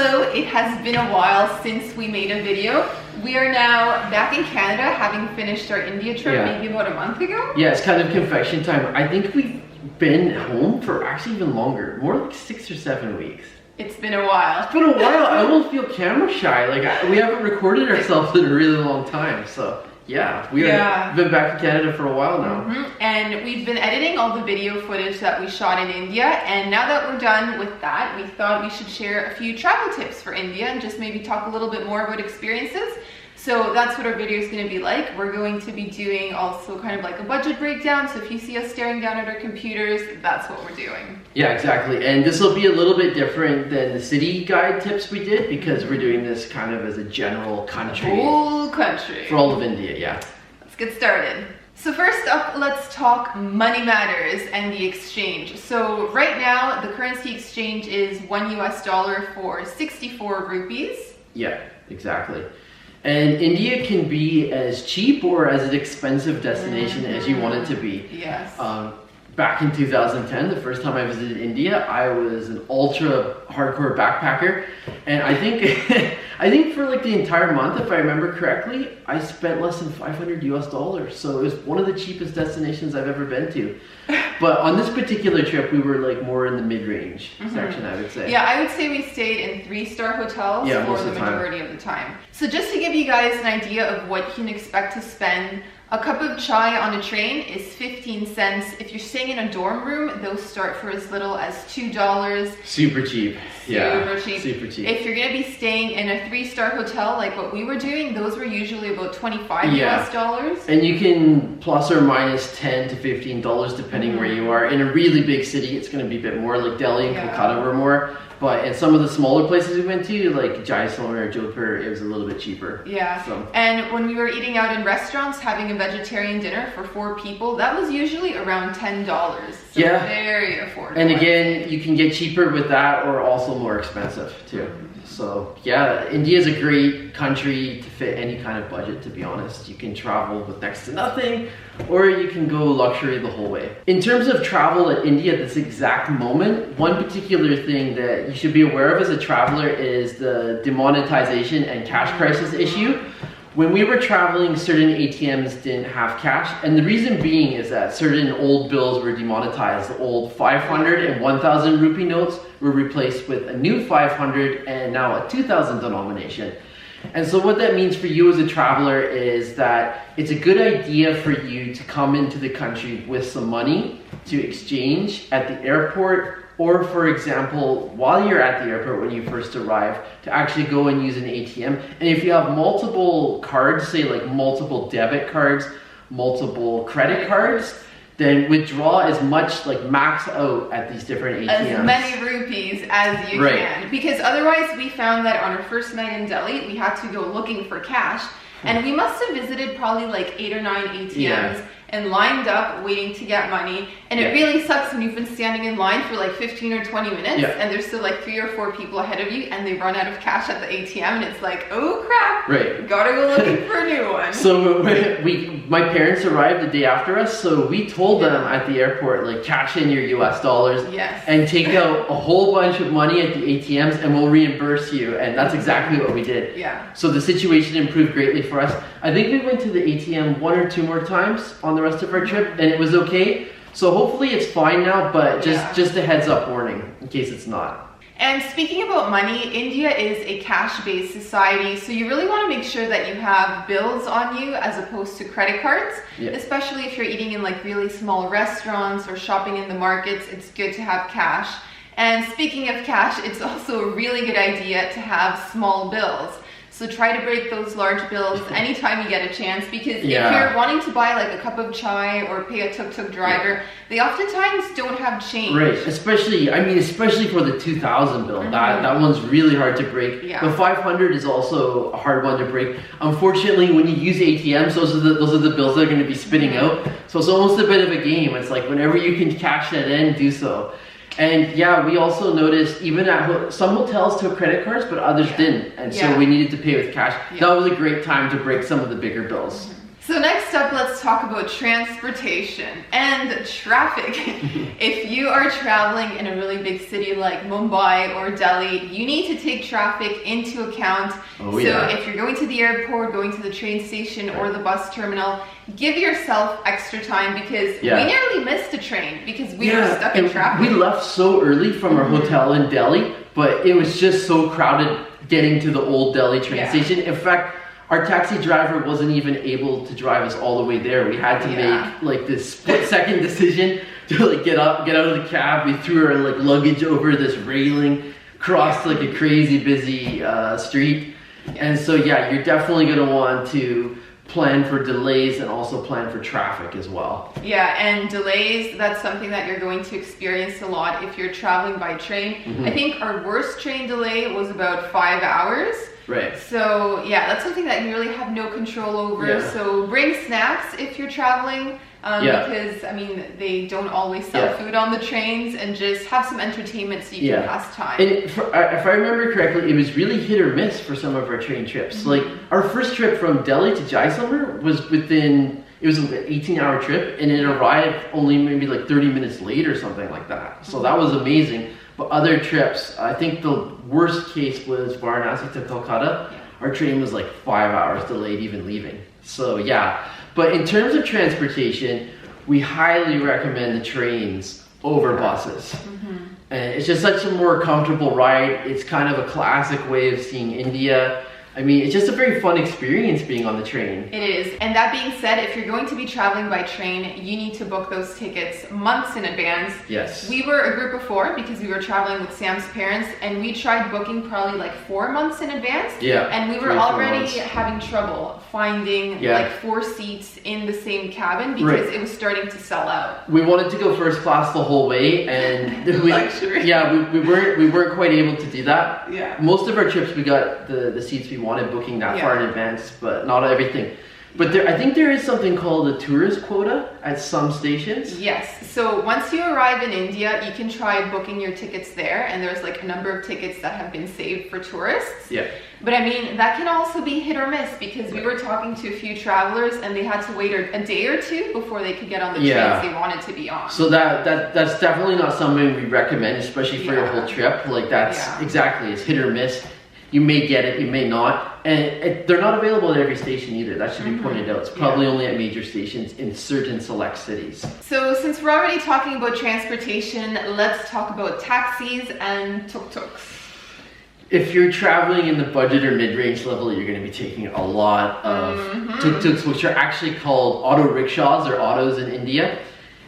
Hello, it has been a while since we made a video. We are now back in Canada, having finished our India trip maybe about a month ago. Yeah, it's kind of confession time. I think we've been home for actually even longer, more like 6 or 7 weeks. It's been a while. It's been a while. I almost feel camera shy. Like we haven't recorded ourselves in a really long time. So yeah, we've been back in Canada for a while now. And we've been editing all the video footage that we shot in India. And now that we're done with that, we thought we should share a few travel tips for India and just maybe talk a little bit more about experiences. So that's what our video is going to be like. We're going to be doing also kind of like a budget breakdown. So if you see us staring down at our computers, that's what we're doing. Yeah, exactly. And this will be a little bit different than the city guide tips we did because we're doing this kind of as a general country. The whole country. For all of India, yeah. Let's get started. So first up, let's talk money matters and the exchange. So right now, the currency exchange is $1 for 64 rupees. Yeah, exactly. And India can be as cheap or as an expensive destination as you want it to be. Yes. Back in 2010, the first time I visited India, I was an ultra hardcore backpacker. And I think I think for like the entire month, if I remember correctly, I spent less than $500. So it was one of the cheapest destinations I've ever been to. But on this particular trip, we were like more in the mid-range section, I would say. Yeah, I would say we stayed in 3-star hotels for the majority of the time. So just to give you guys an idea of what you can expect to spend, a cup of chai on a train is 15 cents. If you're staying in a dorm room, those start for as little as $2. Super cheap. Super cheap. Super cheap. If you're gonna be staying in a 3-star hotel like what we were doing, those were usually about $25 US. And you can plus or minus $10 to $15 depending where you are. In a really big city, it's gonna be a bit more, like Delhi and Kolkata were more. But in some of the smaller places we went to, like Jaisalmer or Jodhpur, it was a little bit cheaper. Yeah, so. And when we were eating out in restaurants, having a vegetarian dinner for 4 people, that was usually around $10. So very affordable. And again, you can get cheaper with that or also more expensive too. So yeah, India is a great country to fit any kind of budget, to be honest. You can travel with next to nothing, or you can go luxury the whole way. In terms of travel at India at this exact moment, one particular thing that you should be aware of as a traveler is the demonetization and cash crisis issue. When we were traveling, certain ATMs didn't have cash, and the reason being is that certain old bills were demonetized. The old 500 and 1,000 rupee notes were replaced with a new 500 and now a 2,000 denomination. And so what that means for you as a traveler is that it's a good idea for you to come into the country with some money to exchange at the airport, or for example, while you're at the airport when you first arrive, to actually go and use an ATM. And if you have multiple cards, say like multiple debit cards, multiple credit cards, then withdraw as much, like max out at these different ATMs. As many rupees as you can. Because otherwise we found that on our first night in Delhi, we had to go looking for cash. And we must have visited probably like 8 or 9 ATMs and lined up waiting to get money. And it really sucks when you've been standing in line for like 15 or 20 minutes and there's still like 3 or 4 people ahead of you and they run out of cash at the ATM and it's like, oh crap, gotta go looking for a new one. So my parents arrived the day after us, so we told them at the airport, like, cash in your US dollars and take out a whole bunch of money at the ATMs and we'll reimburse you. And that's exactly what we did. So the situation improved greatly for us. I think we went to the ATM 1 or 2 more times on the rest of our trip and it was okay. So hopefully it's fine now, but just a heads up warning in case it's not. And speaking about money, India is a cash-based society, so you really want to make sure that you have bills on you as opposed to credit cards, especially if you're eating in like really small restaurants or shopping in the markets. It's good to have cash. And speaking of cash, it's also a really good idea to have small bills. So try to break those large bills anytime you get a chance, because if you're wanting to buy like a cup of chai or pay a tuk-tuk driver, they oftentimes don't have change. Right, especially for the 2,000 bill. That one's really hard to break. The 500 is also a hard one to break. Unfortunately, when you use ATMs, those are the bills that are going to be spitting out. So it's almost a bit of a game. It's like whenever you can cash that in, do so. And we also noticed even at some hotels took credit cards, but others didn't. And so we needed to pay with cash. That was a great time to break some of the bigger bills. So next up, let's talk about transportation and traffic. If you are traveling in a really big city like Mumbai or Delhi, you need to take traffic into account. If you're going to the airport, going to the train station or the bus terminal, give yourself extra time because we nearly missed a train because we were stuck in traffic. We left so early from our hotel in Delhi, but it was just so crowded getting to the old Delhi train station. In fact, our taxi driver wasn't even able to drive us all the way there. We had to make like this split-second decision to like get out of the cab. We threw our like luggage over this railing, crossed like a crazy busy street. And so you're definitely gonna want to plan for delays and also plan for traffic as well. Yeah, and delays, that's something that you're going to experience a lot if you're traveling by train. I think our worst train delay was about 5 hours. Right. So that's something that you really have no control over. So bring snacks if you're traveling, because I mean they don't always sell food on the trains, and just have some entertainment so you can pass time. And if I remember correctly, it was really hit or miss for some of our train trips. Like our first trip from Delhi to Jaisalmer was it was an 18-hour trip, and it arrived only maybe like 30 minutes late or something like that. So that was amazing. But other trips, I think the worst case was Varanasi to Kolkata. Our train was like 5 hours delayed even leaving. So but in terms of transportation, we highly recommend the trains over buses. And it's just such a more comfortable ride. It's kind of a classic way of seeing India. I mean, it's just a very fun experience being on the train. It is. And that being said, if you're going to be traveling by train, you need to book those tickets months in advance. Yes. We were a group of 4 because we were traveling with Sam's parents, and we tried booking probably like 4 months in advance. Yeah. And we were already having trouble finding like 4 seats in the same cabin because it was starting to sell out. We wanted to go first class the whole way, and we weren't quite able to do that. Yeah. Most of our trips we got the seats we wanted booking that far in advance, but not everything. But I think there is something called a tourist quota at some stations. Yes, so once you arrive in India, you can try booking your tickets there, and there's like a number of tickets that have been saved for tourists. Yeah. But I mean, that can also be hit or miss because we were talking to a few travelers and they had to wait a day or 2 before they could get on the trains they wanted to be on. So that's definitely not something we recommend, especially for your whole trip. Like that's exactly, it's hit or miss. You may get it, you may not. And they're not available at every station either. That should be pointed out. It's probably only at major stations in certain select cities. So since we're already talking about transportation, let's talk about taxis and tuk-tuks. If you're traveling in the budget or mid-range level, you're going to be taking a lot of tuk-tuks, which are actually called auto-rickshaws or autos in India.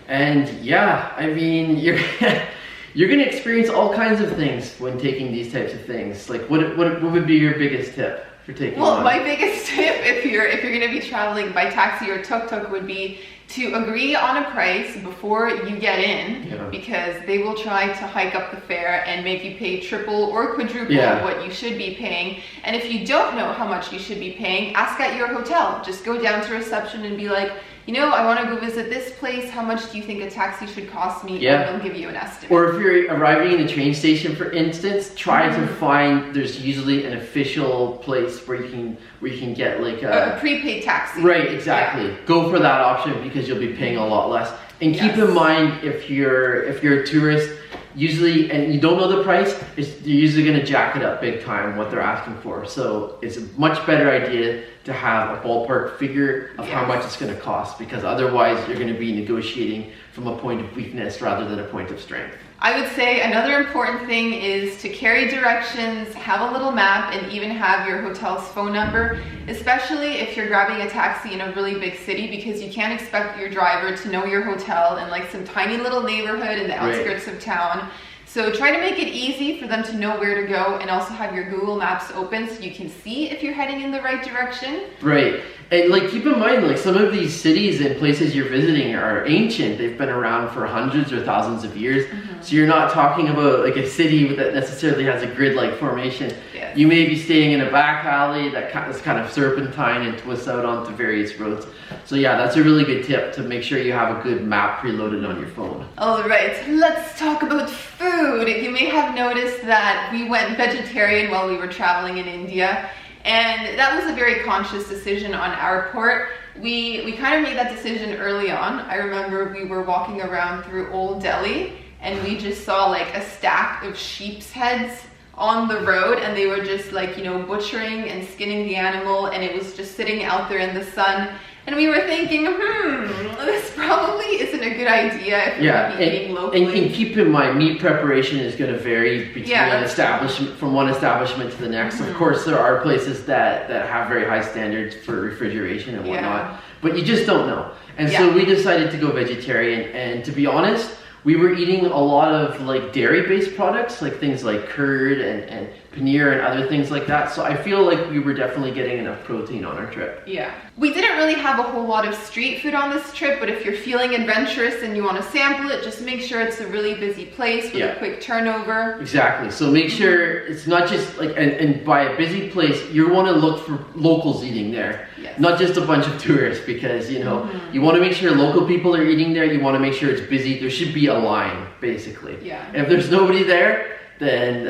And I mean, you're going to experience all kinds of things when taking these types of things. Like, what would be your biggest tip for taking one? My biggest tip if you're going to be traveling by taxi or tuk-tuk would be to agree on a price before you get in, because they will try to hike up the fare and make you pay triple or quadruple what you should be paying. And if you don't know how much you should be paying, ask at your hotel. Just go down to reception and be like, you know, I want to go visit this place. How much do you think a taxi should cost me? And they'll give you an estimate. Or if you're arriving in a train station, for instance, try to find, there's usually an official place where you can get like a prepaid taxi. Right, exactly. Go for that option because you'll be paying a lot less. And keep in mind, if you're a tourist, usually, and you don't know the price, you're usually going to jack it up big time what they're asking for. So it's a much better idea to have a ballpark figure of how much it's going to cost, because otherwise you're going to be negotiating from a point of weakness rather than a point of strength. I would say another important thing is to carry directions, have a little map, and even have your hotel's phone number, especially if you're grabbing a taxi in a really big city, because you can't expect your driver to know your hotel in like some tiny little neighborhood in the outskirts of town. So try to make it easy for them to know where to go, and also have your Google Maps open so you can see if you're heading in the right direction. Right. And like, keep in mind, like, some of these cities and places you're visiting are ancient. They've been around for hundreds or thousands of years. So you're not talking about like a city that necessarily has a grid-like formation. You may be staying in a back alley that is kind of serpentine and twists out onto various roads. So that's a really good tip, to make sure you have a good map preloaded on your phone. All right, let's talk about food. You may have noticed that we went vegetarian while we were traveling in India. And that was a very conscious decision on our part. We kind of made that decision early on. I remember we were walking around through Old Delhi and we just saw like a stack of sheep's heads on the road, and they were just like, you know, butchering and skinning the animal, and it was just sitting out there in the sun. And we were thinking, this probably isn't a good idea if you're going to be eating locally. And keep in mind, meat preparation is going to vary between an establishment, from one establishment to the next. Of course, there are places that have very high standards for refrigeration and whatnot, but you just don't know. And so we decided to go vegetarian, and to be honest, we were eating a lot of like dairy-based products, like things like curd and paneer and other things like that. So I feel like we were definitely getting enough protein on our trip. Yeah. We didn't really have a whole lot of street food on this trip, but if you're feeling adventurous and you want to sample it, just make sure it's a really busy place with a quick turnover. Exactly. So make sure it's not just like, and by a busy place, you want to look for locals eating there. Yes. Not just a bunch of tourists, because, you know, you want to make sure local people are eating there. You want to make sure it's busy. There should be a line, basically. Yeah. If there's nobody there, then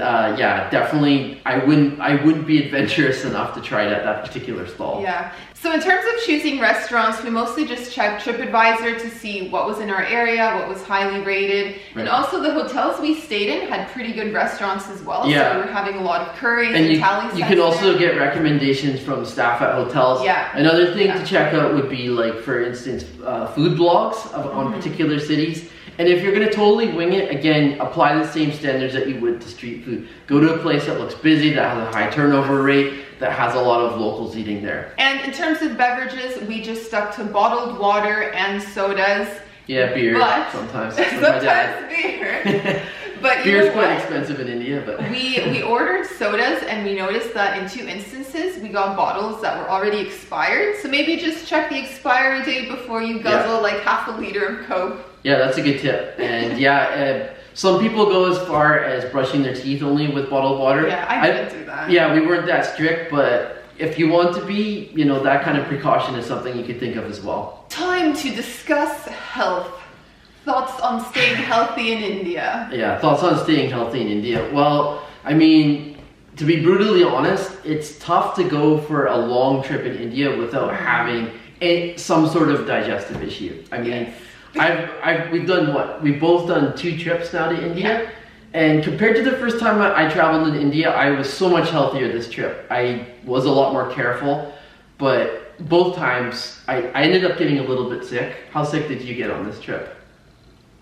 definitely I wouldn't be adventurous enough to try that particular stall. Yeah. So in terms of choosing restaurants, we mostly just checked TripAdvisor to see what was in our area, what was highly rated, and also the hotels we stayed in had pretty good restaurants as well. Yeah. So we were having a lot of curries and Italian. You can also get recommendations from staff at hotels. Yeah. Another thing to check out would be, like, for instance, food blogs on particular cities. And if you're going to totally wing it, again, apply the same standards that you would to street food. Go to a place that looks busy, that has a high turnover rate, that has a lot of locals eating there. And in terms of beverages, we just stuck to bottled water and sodas. Yeah, beer sometimes. Sometimes beer. But beer's quite expensive in India, but we ordered sodas, and we noticed that in 2 instances we got bottles that were already expired. So maybe just check the expiry date before you guzzle like half a liter of Coke. Yeah, that's a good tip. And some people go as far as brushing their teeth only with bottled water. Yeah, I didn't do that. Yeah, we weren't that strict, but if you want to be, you know, that kind of precaution is something you could think of as well. Time to discuss health. Thoughts on staying healthy in India? Yeah, thoughts on staying healthy in India. Well, I mean, to be brutally honest, it's tough to go for a long trip in India without having some sort of digestive issue. I mean, we've both done 2 trips now to India, and compared to the first time I traveled in India, I was so much healthier this trip. I was a lot more careful, but both times I ended up getting a little bit sick. How sick did you get on this trip?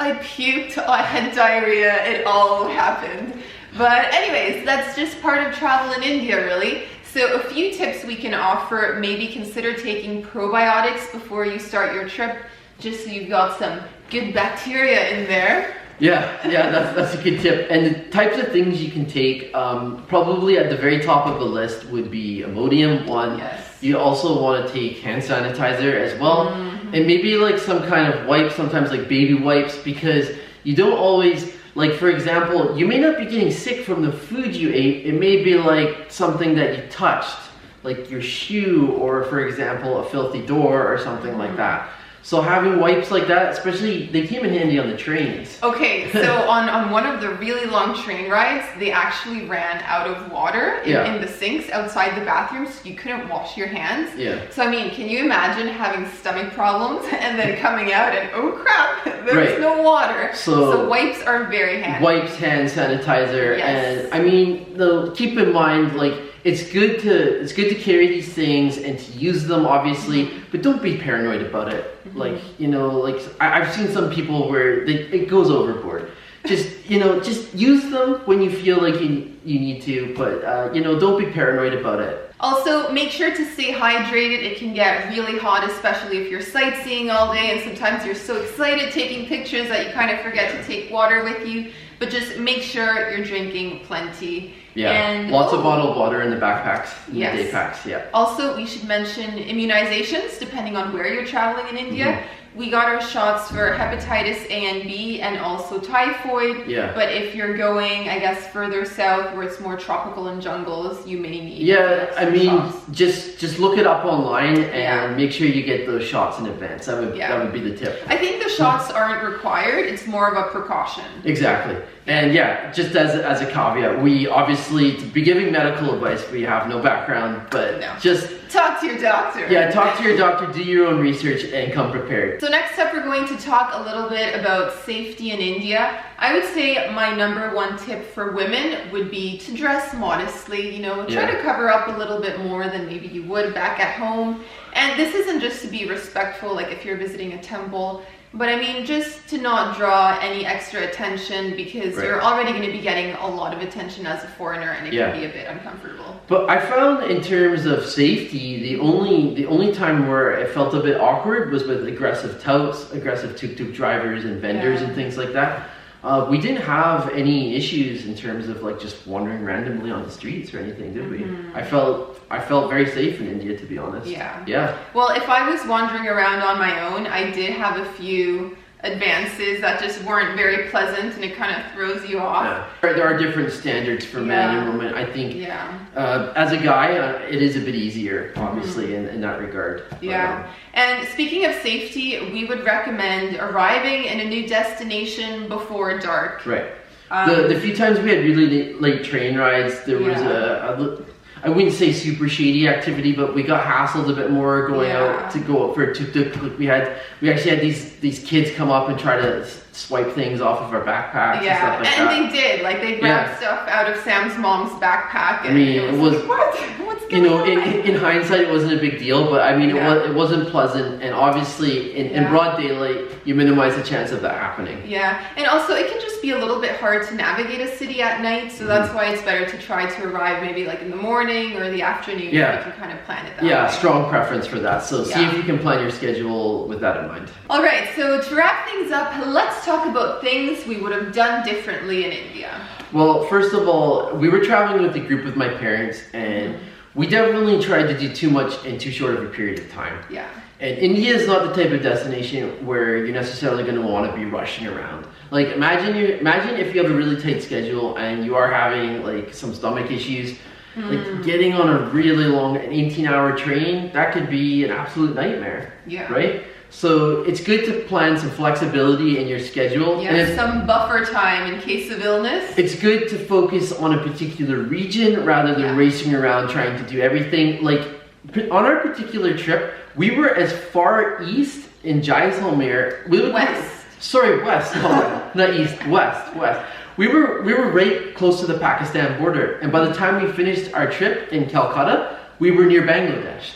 I puked, I had diarrhea, it all happened. But anyways, that's just part of travel in India, really. So a few tips we can offer: maybe consider taking probiotics before you start your trip, just so you've got some good bacteria in there. Yeah, that's a good tip. And the types of things you can take, probably at the very top of the list would be Imodium, one. Yes. You also want to take hand sanitizer as well. And maybe like some kind of wipes, sometimes like baby wipes, because you don't always, like, for example, you may not be getting sick from the food you ate. It may be like something that you touched, like your shoe, or for example, a filthy door or something like that. So having wipes like that, especially, they came in handy on the trains. Okay, so on one of the really long train rides, they actually ran out of water in the sinks outside the bathrooms, so you couldn't wash your hands. Yeah. So I mean, can you imagine having stomach problems and then coming out and, oh crap, there's no water. So wipes are very handy. Wipes, hand sanitizer, and I mean, though, keep in mind, like, it's good to carry these things and to use them, obviously, but don't be paranoid about it. Like, you know, like I've seen some people where it goes overboard. Just, you know, just use them when you feel like you need to, but you know, don't be paranoid about it. Also, make sure to stay hydrated. It can get really hot, especially if you're sightseeing all day, and sometimes you're so excited taking pictures that you kind of forget to take water with you. But just make sure you're drinking plenty. Yeah, and lots of bottled water in the backpacks, in the day packs, Also, we should mention immunizations, depending on where you're traveling in India. we got our shots for hepatitis A and B and also typhoid. Yeah. But if you're going, I guess, further south where it's more tropical and jungles, you may need I mean, shots. just look it up online and make sure you get those shots in advance. That would be the tip. I think the shots aren't required. It's more of a precaution. Exactly. And yeah, just as a caveat, we obviously, to be giving medical advice, we have no background, but just talk to your doctor. Yeah, talk to your doctor, do your own research, and come prepared. So next up, we're going to talk a little bit about safety in India. I would say my #1 tip for women would be to dress modestly, you know, try to cover up a little bit more than maybe you would back at home. And this isn't just to be respectful, like if you're visiting a temple, but I mean just to not draw any extra attention, because you're already going to be getting a lot of attention as a foreigner, and it can be a bit uncomfortable. But I found in terms of safety, the only time where it felt a bit awkward was with aggressive touts, aggressive tuk-tuk drivers and vendors and things like that. We didn't have any issues in terms of like just wandering randomly on the streets or anything, did we? I felt very safe in India, to be honest. Yeah. Well, if I was wandering around on my own, I did have a few advances that just weren't very pleasant, and it kind of throws you off. There are different standards for men and women. I think as a guy, it is a bit easier, obviously, in that regard. And speaking of safety, we would recommend arriving in a new destination before dark. The few times we had really late train rides, there was I wouldn't say super shady activity, but we got hassled a bit more going out to go up for a tuk-tuk. We actually had these kids come up and try to swipe things off of our backpacks and stuff like that. And they did, like they grabbed stuff out of Sam's mom's backpack. And I mean, it was what's you know, in hindsight, it wasn't a big deal, but I mean, it wasn't pleasant, and obviously in broad daylight, you minimize the chance of that happening. And also it can just be a little bit hard to navigate a city at night, so that's why it's better to try to arrive maybe like in the morning or the afternoon. You can kind of plan it that way. Strong preference for that. So see if you can plan your schedule with that in mind. All right, so to wrap things up, let's talk about things we would have done differently in India. Well, first of all, we were traveling with a group with my parents, and we definitely tried to do too much in too short of a period of time. And India is not the type of destination where you're necessarily going to want to be rushing around. Like imagine if you have a really tight schedule and you are having like some stomach issues, like getting on a really long 18-hour train, that could be an absolute nightmare. Right? So it's good to plan some flexibility in your schedule. And some buffer time in case of illness. It's good to focus on a particular region rather than racing around trying to do everything. Like on our particular trip, we were as far east in Jaisalmer. West. No, not east. West. We were right close to the Pakistan border, and by the time we finished our trip in Calcutta, we were near Bangladesh.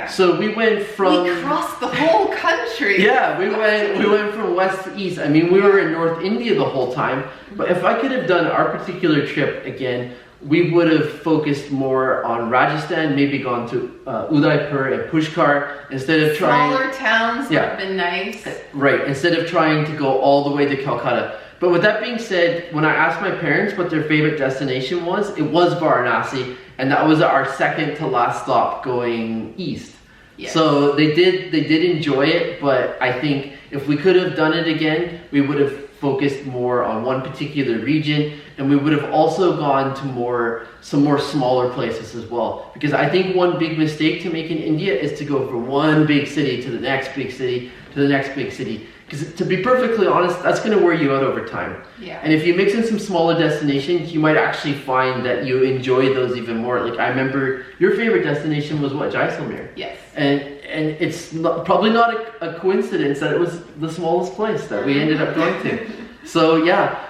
So we crossed the whole country. We went from west to east. I mean, we were in North India the whole time. But if I could have done our particular trip again, we would have focused more on Rajasthan, maybe gone to Udaipur and Pushkar instead of smaller towns would have been nice. Instead of trying to go all the way to Calcutta. But with that being said, when I asked my parents what their favorite destination was, it was Varanasi, and that was our second to last stop going east. So they did enjoy it, but I think if we could have done it again, we would have focused more on one particular region, and we would have also gone to some more smaller places as well. Because I think one big mistake to make in India is to go from one big city to the next big city to the next big city. Because to be perfectly honest, that's going to wear you out over time. And if you mix in some smaller destinations, you might actually find that you enjoy those even more. Like I remember your favorite destination was what, Jaisalmer? And it's probably not a coincidence that it was the smallest place that we ended up going to. So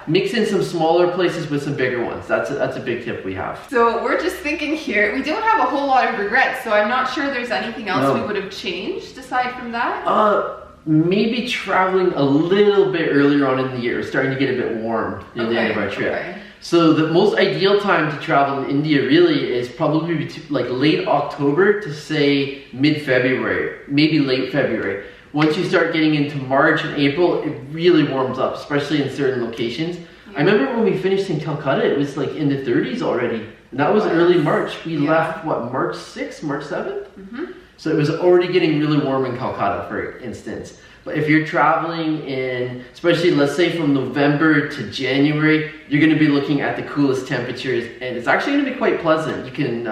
mix in some smaller places with some bigger ones. That's a big tip we have. So we're just thinking here, we don't have a whole lot of regrets, so I'm not sure there's anything else we would have changed aside from that. Maybe traveling a little bit earlier on in the year, starting to get a bit warm near the end of our trip. So the most ideal time to travel in India really is probably like late October to say mid-February, maybe late February. Once you start getting into March and April, it really warms up, especially in certain locations. I remember when we finished in Calcutta, it was like in the 30s already. And that was early March. We left, March 6th, March 7th? So it was already getting really warm in Calcutta, for instance. But if you're traveling in, especially let's say from November to January, you're going to be looking at the coolest temperatures, and it's actually going to be quite pleasant. You can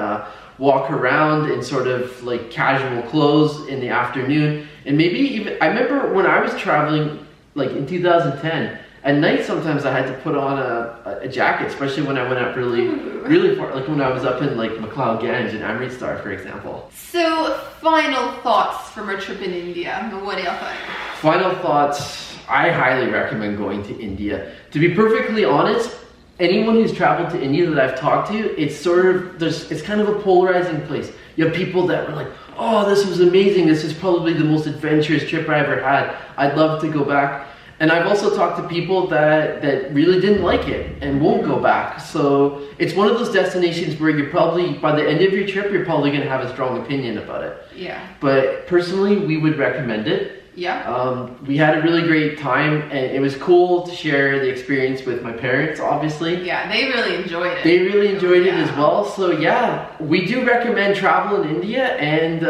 walk around in sort of like casual clothes in the afternoon, and maybe even, I remember when I was traveling like in 2010, at night sometimes I had to put on a jacket, especially when I went up really far, like when I was up in like McLeod Ganj and Amritsar, for example. So, final thoughts from our trip in India. What do you think? Final thoughts, I highly recommend going to India. To be perfectly honest, anyone who's traveled to India that I've talked to, it's sort of, it's kind of a polarizing place. You have people that were like, oh, this was amazing, this is probably the most adventurous trip I ever had, I'd love to go back. And I've also talked to people that really didn't like it and won't go back. So it's one of those destinations where you're probably, by the end of your trip, you're probably going to have a strong opinion about it. Yeah. But personally, we would recommend it. Yeah. We had a really great time, and it was cool to share the experience with my parents, obviously. Yeah, they really enjoyed it. They really enjoyed it as well. So yeah, we do recommend travel in India, and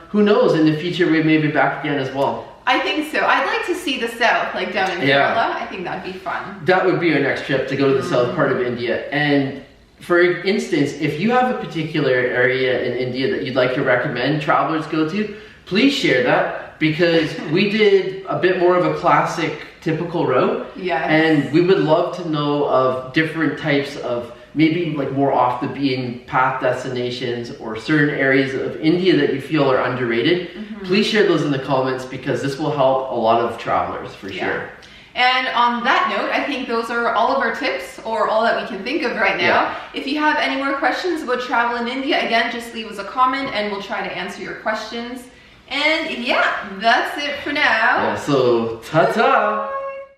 who knows, in the future we may be back again as well. I think so. I'd like to see the south, like down in Kerala. I think that'd be fun. That would be our next trip, to go to the south part of India. And for instance, if you have a particular area in India that you'd like to recommend travelers go to, please share that, because we did a bit more of a classic, typical route. Yes. And we would love to know of different types of maybe like more off the beaten path destinations or certain areas of India that you feel are underrated. Please share those in the comments, because this will help a lot of travelers for sure. And on that note, I think those are all of our tips, or all that we can think of right now. If you have any more questions about travel in India, again, just leave us a comment and we'll try to answer your questions. And yeah, that's it for now. Yeah, so ta-ta!